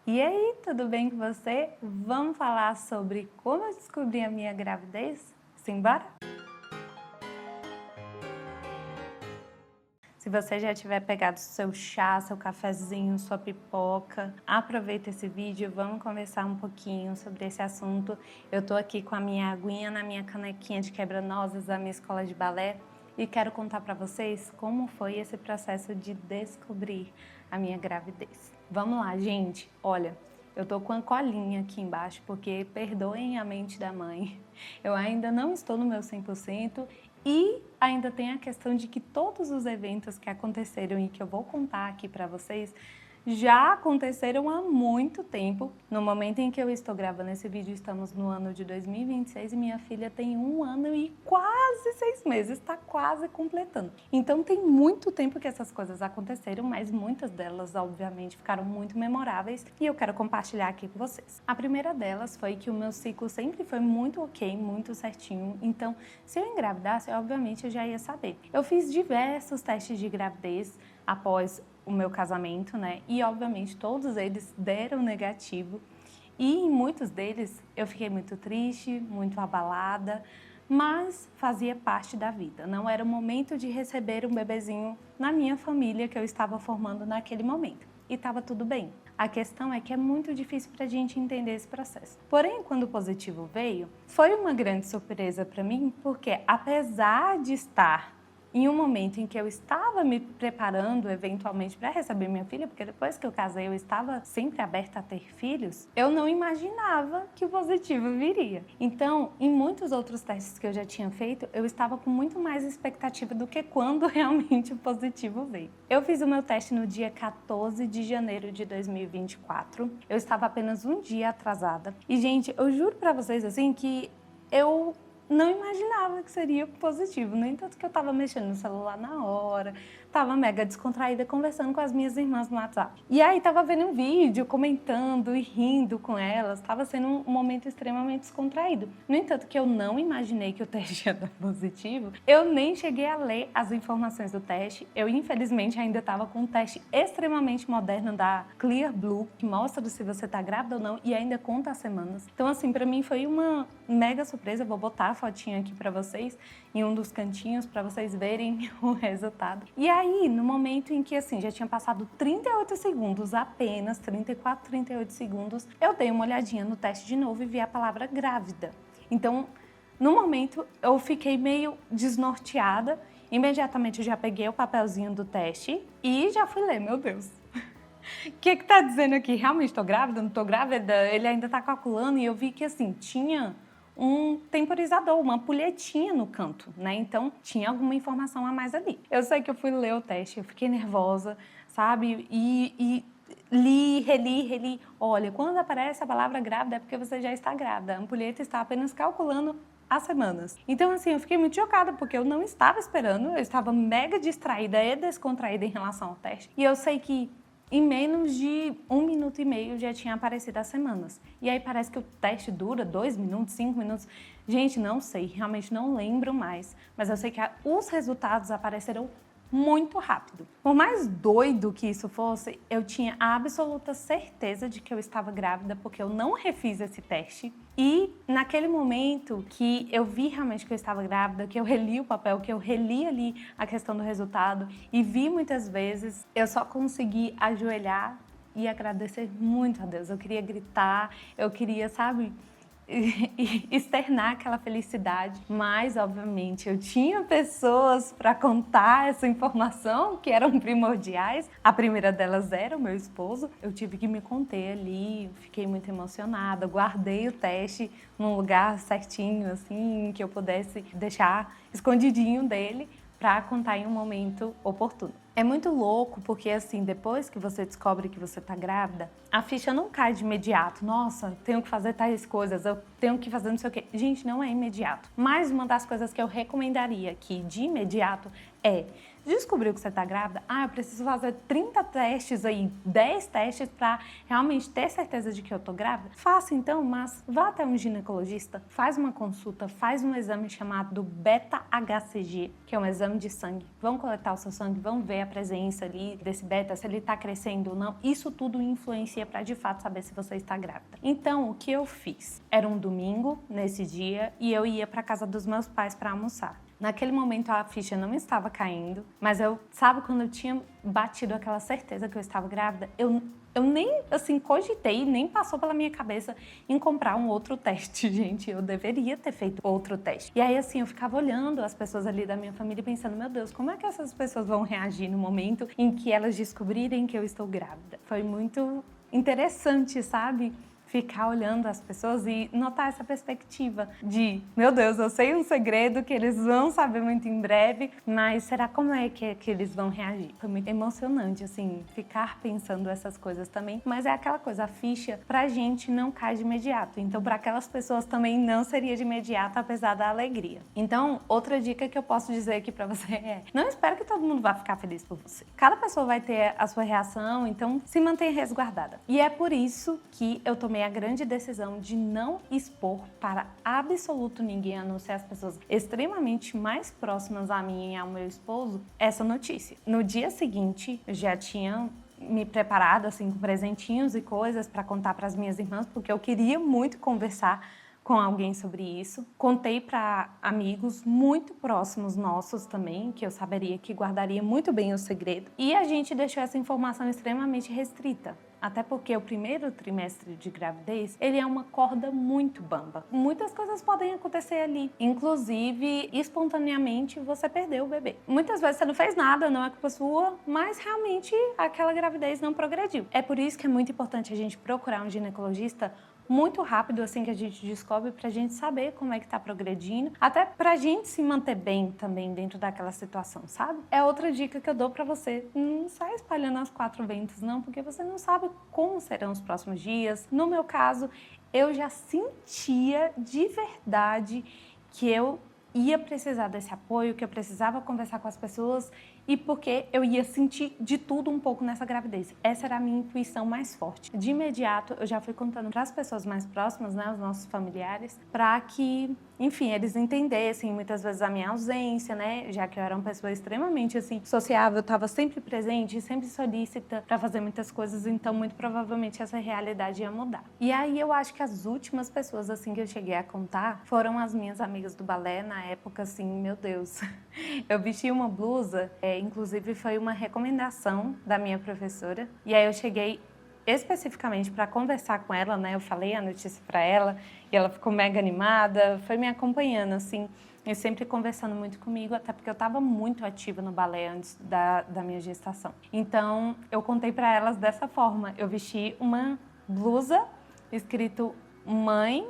E aí, tudo bem com você? Vamos falar sobre como eu descobri a minha gravidez? Simbora? Se você já tiver pegado seu chá, seu cafezinho, sua pipoca, aproveita esse vídeo, vamos conversar um pouquinho sobre esse assunto. Eu tô aqui com a minha aguinha na minha canequinha de quebra-nozes da minha escola de balé e quero contar para vocês como foi esse processo de descobrir a minha gravidez. Vamos lá, gente. Olha, eu tô com a colinha aqui embaixo porque perdoem a mente da mãe. Eu ainda não estou no meu 100% e ainda tem a questão de que todos os eventos que aconteceram e que eu vou contar aqui para vocês já aconteceram há muito tempo. No momento em que eu estou gravando esse vídeo, estamos no ano de 2026 e minha filha tem 1 ano e quase 6 meses, está quase completando. Então tem muito tempo que essas coisas aconteceram, mas muitas delas, obviamente, ficaram muito memoráveis e eu quero compartilhar aqui com vocês. A primeira delas foi que o meu ciclo sempre foi muito ok, muito certinho, então se eu engravidasse, obviamente eu já ia saber. Eu fiz diversos testes de gravidez após o meu casamento, né? E obviamente todos eles deram negativo. E em muitos deles eu fiquei muito triste, muito abalada, mas fazia parte da vida. Não era o momento de receber um bebezinho na minha família que eu estava formando naquele momento. E estava tudo bem. A questão é que é muito difícil para a gente entender esse processo. Porém, quando o positivo veio, foi uma grande surpresa para mim, porque apesar de estar em um momento em que eu estava me preparando eventualmente para receber minha filha, porque depois que eu casei eu estava sempre aberta a ter filhos, eu não imaginava que o positivo viria. Então, em muitos outros testes que eu já tinha feito, eu estava com muito mais expectativa do que quando realmente o positivo veio. Eu fiz o meu teste no dia 14 de janeiro de 2024. Eu estava apenas um dia atrasada. E, gente, eu juro para vocês assim que eu não imaginava que seria positivo, no entanto que eu estava mexendo no celular na hora, estava mega descontraída conversando com as minhas irmãs no WhatsApp. E aí estava vendo um vídeo, comentando e rindo com elas, estava sendo um momento extremamente descontraído. No entanto que eu não imaginei que o teste ia dar positivo, eu nem cheguei a ler as informações do teste, eu infelizmente ainda estava com um teste extremamente moderno da Clear Blue, que mostra se você está grávida ou não e ainda conta as semanas. Então assim, para mim foi uma mega surpresa, vou botar a fotinha aqui para vocês, em um dos cantinhos, para vocês verem o resultado. E aí, no momento em que assim, já tinha passado 38 segundos, apenas 34, 38 segundos, eu dei uma olhadinha no teste de novo e vi a palavra grávida. Então, no momento, eu fiquei meio desnorteada, imediatamente eu já peguei o papelzinho do teste e já fui ler, meu Deus. O que tá dizendo aqui? Realmente estou grávida? Não estou grávida? Ele ainda está calculando e eu vi que assim, tinha um temporizador, uma ampulhetinha no canto, né? Então tinha alguma informação a mais ali. Eu sei que eu fui ler o teste, eu fiquei nervosa, sabe? E li, reli. Olha, quando aparece a palavra grávida é porque você já está grávida. A ampulheta está apenas calculando as semanas. Então, assim, eu fiquei muito chocada, porque eu não estava esperando, eu estava mega distraída e descontraída em relação ao teste. E eu sei que em menos de 1 minuto e meio já tinha aparecido as semanas. E aí parece que o teste dura 2 minutos, 5 minutos. Gente, não sei, realmente não lembro mais. Mas eu sei que os resultados apareceram muito rápido. Por mais doido que isso fosse, eu tinha a absoluta certeza de que eu estava grávida, porque eu não refiz esse teste. E naquele momento que eu vi realmente que eu estava grávida, que eu reli o papel, que eu reli ali a questão do resultado e vi muitas vezes, eu só consegui ajoelhar e agradecer muito a Deus. Eu queria gritar, eu queria, sabe, externar aquela felicidade, mas obviamente eu tinha pessoas para contar essa informação que eram primordiais. A primeira delas era o meu esposo. Eu tive que me conter ali, fiquei muito emocionada, guardei o teste num lugar certinho, assim, que eu pudesse deixar escondidinho dele para contar em um momento oportuno. É muito louco porque, assim, depois que você descobre que você tá grávida, a ficha não cai de imediato. Nossa, tenho que fazer tais coisas, eu tenho que fazer não sei o quê. Gente, não é imediato. Mas uma das coisas que eu recomendaria aqui de imediato é, Descobriu que você tá grávida? Eu preciso fazer 30 testes aí, 10 testes pra realmente ter certeza de que eu tô grávida? Faça então, mas vá até um ginecologista, faz uma consulta, faz um exame chamado beta-HCG, que é um exame de sangue. Vão coletar o seu sangue, vão ver a presença ali desse beta, se ele tá crescendo ou não. Isso tudo influencia pra de fato saber se você está grávida. Então, o que eu fiz? Era um domingo nesse dia e eu ia pra casa dos meus pais pra almoçar. Naquele momento a ficha não estava caindo, mas sabe, quando eu tinha batido aquela certeza que eu estava grávida, eu nem, assim, cogitei, nem passou pela minha cabeça em comprar um outro teste, gente. Eu deveria ter feito outro teste. E aí, assim, eu ficava olhando as pessoas ali da minha família e pensando, meu Deus, como é que essas pessoas vão reagir no momento em que elas descobrirem que eu estou grávida? Foi muito interessante, sabe? Ficar olhando as pessoas e notar essa perspectiva de, meu Deus, eu sei um segredo que eles vão saber muito em breve, mas será como é que eles vão reagir? Foi muito emocionante, assim, ficar pensando essas coisas também, mas é aquela coisa, a ficha pra gente não cai de imediato, então para aquelas pessoas também não seria de imediato, apesar da alegria. Então, outra dica que eu posso dizer aqui pra você é, não espere que todo mundo vá ficar feliz por você. Cada pessoa vai ter a sua reação, então se mantenha resguardada. E é por isso que eu tomei a grande decisão de não expor para absoluto ninguém, a não ser as pessoas extremamente mais próximas a mim e ao meu esposo, essa notícia. No dia seguinte, eu já tinha me preparado assim com presentinhos e coisas para contar para as minhas irmãs, porque eu queria muito conversar com alguém sobre isso. Contei para amigos muito próximos nossos também, que eu saberia que guardaria muito bem o segredo. E a gente deixou essa informação extremamente restrita. Até porque o primeiro trimestre de gravidez, ele é uma corda muito bamba. Muitas coisas podem acontecer ali. Inclusive, espontaneamente, você perdeu o bebê. Muitas vezes você não fez nada, não é culpa sua, mas realmente aquela gravidez não progrediu. É por isso que é muito importante a gente procurar um ginecologista muito rápido assim que a gente descobre, pra gente saber como é que tá progredindo, até pra gente se manter bem também dentro daquela situação, sabe? É outra dica que eu dou pra você, não sai espalhando aos quatro ventos não, porque você não sabe como serão os próximos dias. No meu caso, eu já sentia de verdade que eu ia precisar desse apoio, que eu precisava conversar com as pessoas e porque eu ia sentir de tudo um pouco nessa gravidez. Essa era a minha intuição mais forte. De imediato, eu já fui contando para as pessoas mais próximas, né, os nossos familiares, para que, enfim, eles entendessem muitas vezes a minha ausência, né, já que eu era uma pessoa extremamente, assim, sociável, eu estava sempre presente, sempre solícita para fazer muitas coisas, então muito provavelmente essa realidade ia mudar. E aí eu acho que as últimas pessoas, assim, que eu cheguei a contar foram as minhas amigas do balé, na época, assim, meu Deus, eu vesti uma blusa, inclusive foi uma recomendação da minha professora, e aí eu cheguei especificamente para conversar com ela, né? Eu falei a notícia para ela e ela ficou mega animada, foi me acompanhando, assim, e sempre conversando muito comigo, até porque eu estava muito ativa no balé antes da minha gestação. Então, eu contei para elas dessa forma, eu vesti uma blusa escrito mãe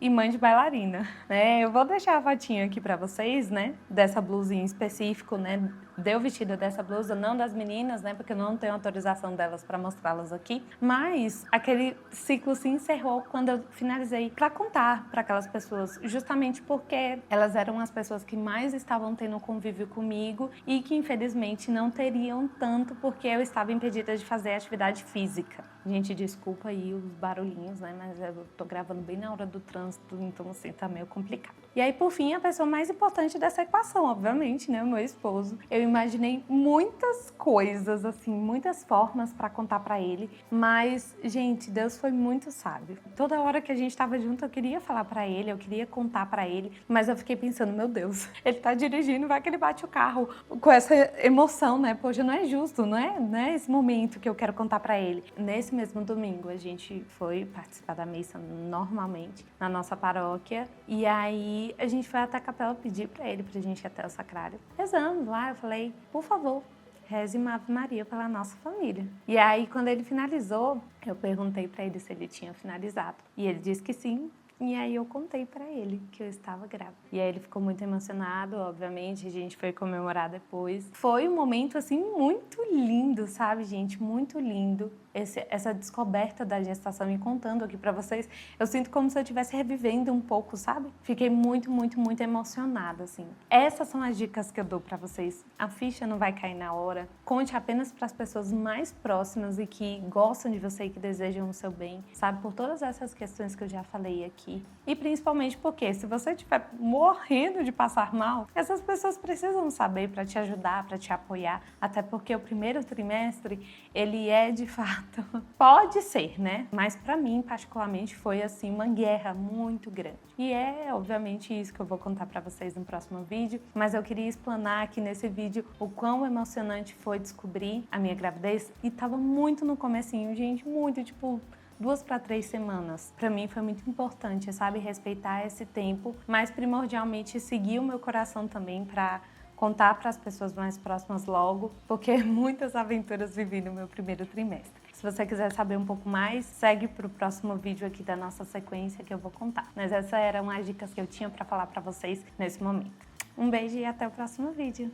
e mãe de bailarina, né? Eu vou deixar a fotinha aqui para vocês, né? Dessa blusa em específico, né? Deu vestido dessa blusa, não das meninas, né? Porque eu não tenho autorização delas para mostrá-las aqui. Mas aquele ciclo se encerrou quando eu finalizei para contar para aquelas pessoas, justamente porque elas eram as pessoas que mais estavam tendo convívio comigo e que infelizmente não teriam tanto porque eu estava impedida de fazer atividade física. Gente, desculpa aí os barulhinhos, né? Mas eu tô gravando bem na hora do trânsito, então assim, tá meio complicado. E aí, por fim, a pessoa mais importante dessa equação, obviamente, né? O meu esposo. Eu imaginei muitas coisas, assim, muitas formas para contar para ele, mas, gente, Deus foi muito sábio. Toda hora que a gente tava junto, eu queria falar para ele, eu queria contar para ele, mas eu fiquei pensando, meu Deus, ele tá dirigindo, vai que ele bate o carro com essa emoção, né? Poxa, não é justo, não é esse momento que eu quero contar para ele. Nesse mesmo domingo, a gente foi participar da missa normalmente na nossa paróquia e aí a gente foi até a capela pedir para ele pra gente ir até o sacrário. Rezando lá, eu falei, por favor, reze uma Ave Maria pela nossa família. E aí, quando ele finalizou, eu perguntei para ele se ele tinha finalizado. E ele disse que sim. E aí eu contei para ele que eu estava grávida. E aí ele ficou muito emocionado, obviamente, a gente foi comemorar depois. Foi um momento, assim, muito lindo, sabe, gente? Muito lindo. essa descoberta da gestação e contando aqui pra vocês, eu sinto como se eu estivesse revivendo um pouco, sabe? Fiquei muito, muito, muito emocionada, assim. Essas são as dicas que eu dou pra vocês. A ficha não vai cair na hora. Conte apenas para as pessoas mais próximas e que gostam de você e que desejam o seu bem, sabe? Por todas essas questões que eu já falei aqui. E principalmente porque se você estiver morrendo de passar mal, essas pessoas precisam saber para te ajudar, para te apoiar. Até porque o primeiro trimestre, ele é de fato, pode ser, né? Mas para mim, particularmente, foi assim uma guerra muito grande. E é obviamente isso que eu vou contar para vocês no próximo vídeo, mas eu queria explanar aqui nesse vídeo o quão emocionante foi descobrir a minha gravidez e tava muito no comecinho, gente, muito, tipo, 2 para 3 semanas. Para mim foi muito importante, sabe, respeitar esse tempo, mas primordialmente seguir o meu coração também para contar para as pessoas mais próximas logo, porque muitas aventuras vivi no meu primeiro trimestre. Se você quiser saber um pouco mais, segue para o próximo vídeo aqui da nossa sequência que eu vou contar. Mas essas eram as dicas que eu tinha para falar para vocês nesse momento. Um beijo e até o próximo vídeo.